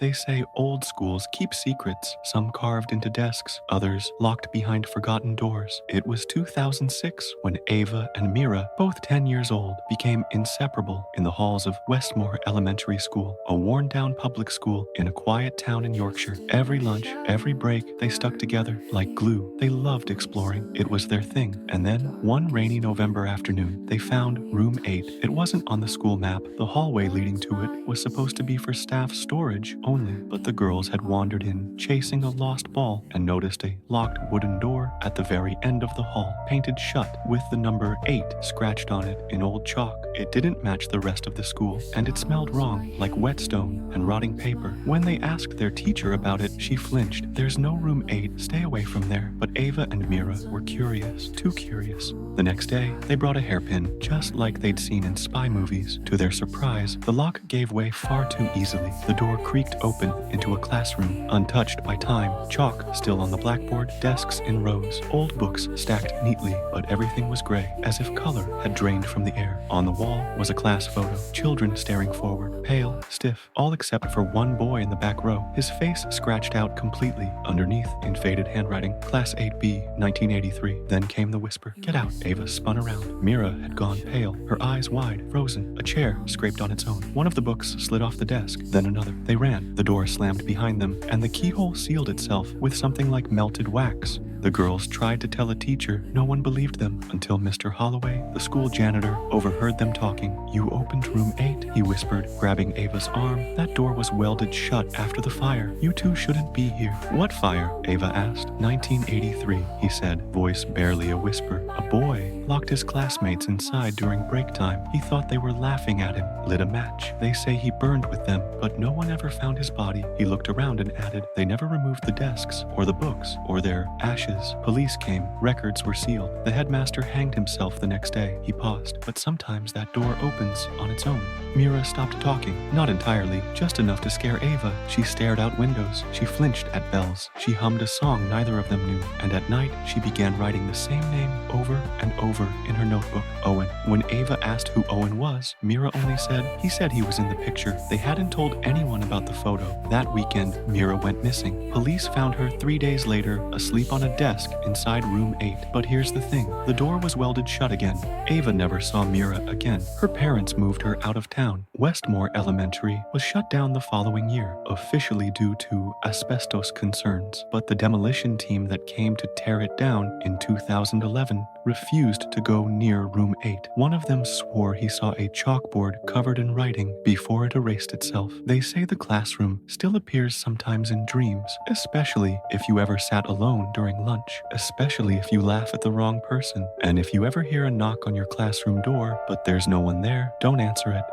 They say old schools keep secrets, some carved into desks, others locked behind forgotten doors. It was 2006 when Ava and Mira, both 10 years old, became inseparable in the halls of Westmore Elementary School, a worn-down public school in a quiet town in Yorkshire. Every lunch, every break, they stuck together like glue. They loved exploring. It was their thing. And then, one rainy November afternoon, they found room 8. It wasn't on the school map. The hallway leading to it was supposed to be for staff storage only, but the girls had wandered in, chasing a lost ball, and noticed a locked wooden door at the very end of the hall, painted shut with the number 8 scratched on it in old chalk. It didn't match the rest of the school, and it smelled wrong, like whetstone and rotting paper. When they asked their teacher about it, she flinched. "There's no room 8, stay away from there." But Ava and Mira were curious, too curious. The next day, they brought a hairpin, just like they'd seen in spy movies. To their surprise, the lock gave way far too easily. The door creaked open into a classroom, untouched by time, chalk still on the blackboard, desks in rows, old books stacked neatly, but everything was gray, as if color had drained from the air. On the wall was a class photo, children staring forward, pale, stiff, all except for one boy in the back row, his face scratched out completely. Underneath, in faded handwriting, Class 8B, 1983. Then came the whisper, "Get out." Ava spun around. Mira had gone pale, her eyes wide, frozen. A chair scraped on its own. One of the books slid off the desk, then another. They ran. The door slammed behind them, and the keyhole sealed itself with something like melted wax. The girls tried to tell a teacher. No one believed them until Mr. Holloway, the school janitor, overheard them talking. "You opened room 8, he whispered, grabbing Ava's arm. "That door was welded shut after the fire. You two shouldn't be here." "What fire?" Ava asked. 1983, he said, voice barely a whisper. "A boy locked his classmates inside during break time. He thought they were laughing at him. Lit a match. They say he burned with them, but no one ever found his body." He looked around and added, "They never removed the desks, or the books, or their ashes. Police came. Records were sealed. The headmaster hanged himself the next day." He paused. "But sometimes that door opens on its own." Mira stopped talking. Not entirely, just enough to scare Ava. She stared out windows. She flinched at bells. She hummed a song neither of them knew. And at night, she began writing the same name over and over in her notebook, Owen. When Ava asked who Owen was, Mira only said, "He said he was in the picture." They hadn't told anyone about the photo. That weekend, Mira went missing. Police found her 3 days later, asleep on a desk inside room 8. But here's the thing. The door was welded shut again. Ava never saw Mira again. Her parents moved her out of town. Westmore Elementary was shut down the following year, officially due to asbestos concerns. But the demolition team that came to tear it down in 2011 refused to go near room 8. One of them swore he saw a chalkboard covered in writing before it erased itself. They say the classroom still appears sometimes in dreams, especially if you ever sat alone during lunch, especially if you laugh at the wrong person. And if you ever hear a knock on your classroom door, but there's no one there, don't answer it.